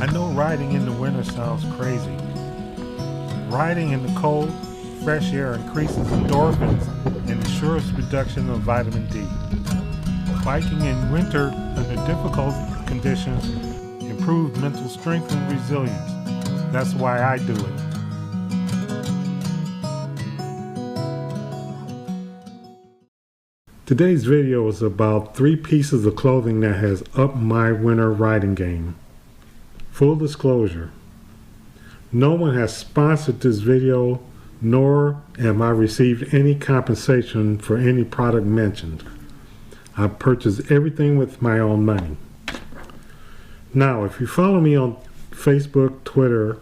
I know riding in the winter sounds crazy. Riding in the cold, fresh air increases endorphins and ensures production of vitamin D. Biking in winter under difficult conditions improves mental strength and resilience. That's why I do it. Today's video is about 3 pieces of clothing that has upped my winter riding game. Full disclosure, no one has sponsored this video, nor have I received any compensation for any product mentioned. I purchased everything with my own money. Now, if you follow me on Facebook, Twitter,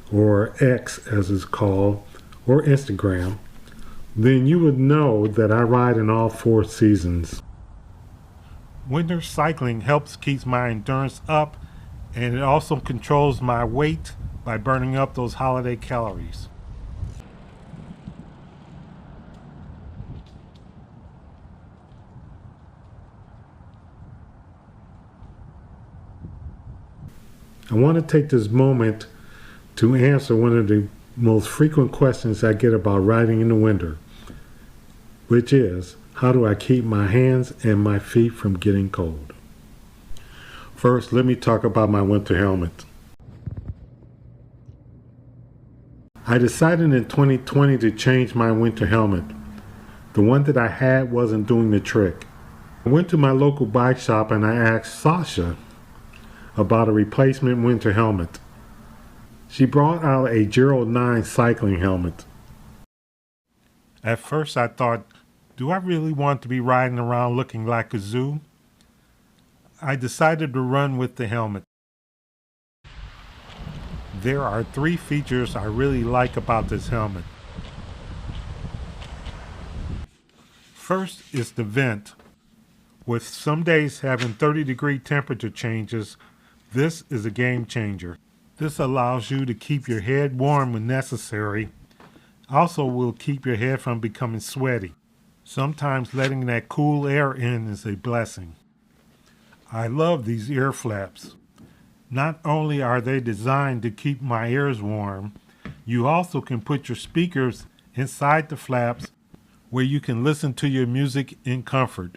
or X as it's called, or Instagram, then you would know that I ride in all 4 seasons. Winter cycling helps keep my endurance up, and it also controls my weight by burning up those holiday calories. I want to take this moment to answer one of the most frequent questions I get about riding in the winter, which is, how do I keep my hands and my feet from getting cold? First, let me talk about my winter helmet. I decided in 2020 to change my winter helmet. The one that I had wasn't doing the trick. I went to my local bike shop and I asked Sasha about a replacement winter helmet. She brought out a Giro 9 cycling helmet. At first I thought, do I really want to be riding around looking like a zoo? I decided to run with the helmet. There are 3 features I really like about this helmet. First is the vent. With some days having 30-degree temperature changes, this is a game changer. This allows you to keep your head warm when necessary. Also will keep your head from becoming sweaty. Sometimes letting that cool air in is a blessing. I love these ear flaps. Not only are they designed to keep my ears warm, you also can put your speakers inside the flaps where you can listen to your music in comfort.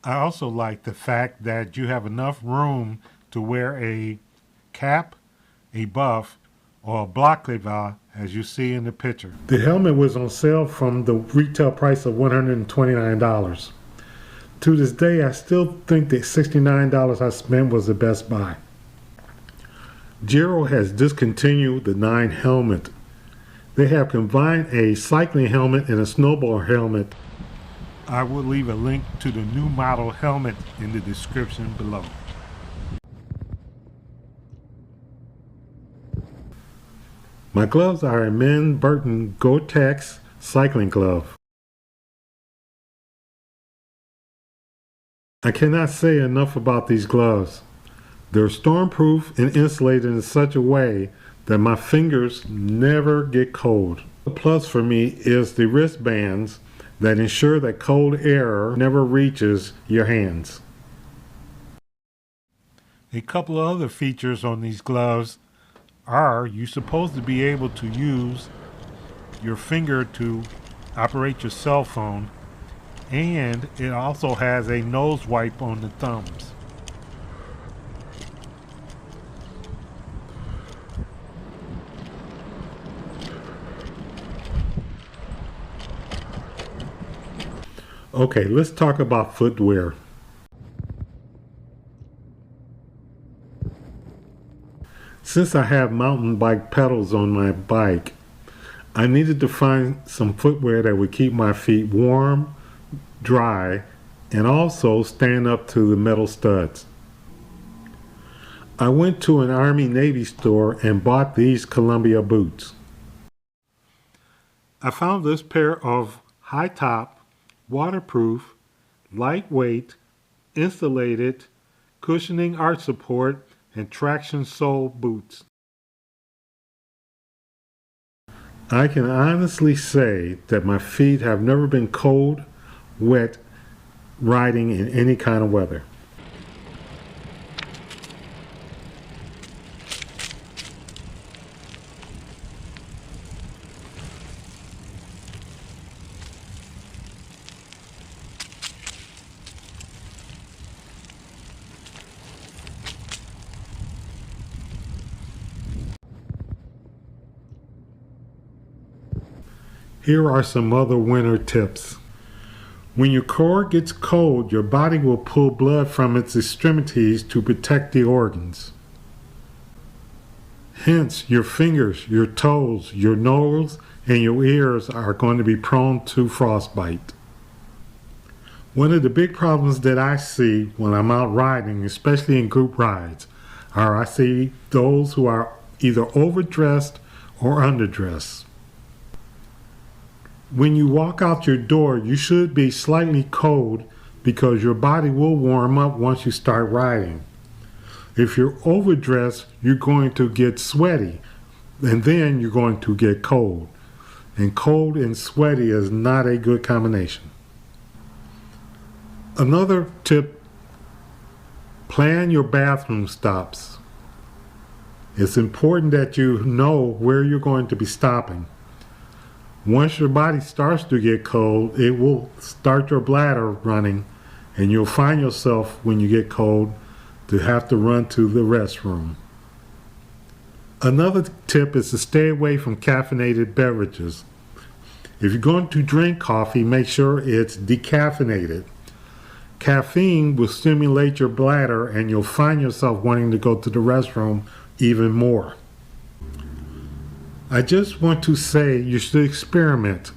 I also like the fact that you have enough room to wear a cap, a buff, or a balaclava as you see in the picture. The helmet was on sale from the retail price of $129. To this day, I still think that $69 I spent was the best buy. Giro has discontinued the 9 helmet. They have combined a cycling helmet and a snowboard helmet. I will leave a link to the new model helmet in the description below. My gloves are a men's Burton GORE-TEX cycling glove. I cannot say enough about these gloves. They're stormproof and insulated in such a way that my fingers never get cold. The plus for me is the wristbands that ensure that cold air never reaches your hands. A couple of other features on these gloves are you're supposed to be able to use your finger to operate your cell phone, and it also has a nose wipe on the thumbs. Okay, let's talk about footwear. Since I have mountain bike pedals on my bike, I needed to find some footwear that would keep my feet warm, dry, and also stand up to the metal studs. I went to an Army-Navy store and bought these Columbia boots. I found this pair of high-top, waterproof, lightweight, insulated, cushioning arch support, and traction sole boots. I can honestly say that my feet have never been cold, wet, riding in any kind of weather. Here are some other winter tips. When your core gets cold, your body will pull blood from its extremities to protect the organs. Hence, your fingers, your toes, your nose, and your ears are going to be prone to frostbite. One of the big problems that I see when I'm out riding, especially in group rides, are I see those who are either overdressed or underdressed. When you walk out your door, you should be slightly cold because your body will warm up once you start riding. If you're overdressed, you're going to get sweaty, and then you're going to get cold. And cold and sweaty is not a good combination. Another tip, plan your bathroom stops. It's important that you know where you're going to be stopping. Once your body starts to get cold, it will start your bladder running, and you'll find yourself, when you get cold, to have to run to the restroom. Another tip is to stay away from caffeinated beverages. If you're going to drink coffee, make sure it's decaffeinated. Caffeine will stimulate your bladder, and you'll find yourself wanting to go to the restroom even more. I just want to say you should experiment.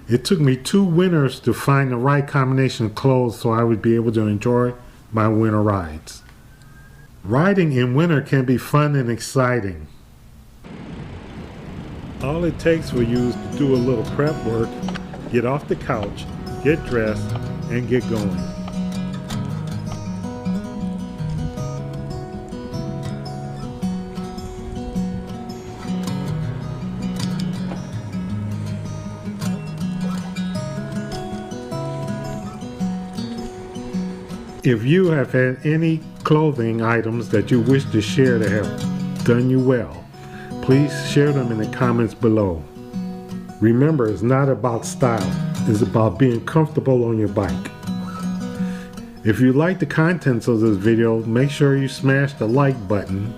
It took me 2 winters to find the right combination of clothes so I would be able to enjoy my winter rides. Riding in winter can be fun and exciting. All it takes for you is to do a little prep work, get off the couch, get dressed, and get going. If you have had any clothing items that you wish to share that have done you well, please share them in the comments below. Remember, it's not about style, it's about being comfortable on your bike. If you like the contents of this video, make sure you smash the like button,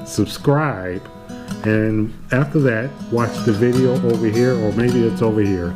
subscribe, and after that, watch the video over here, or maybe it's over here.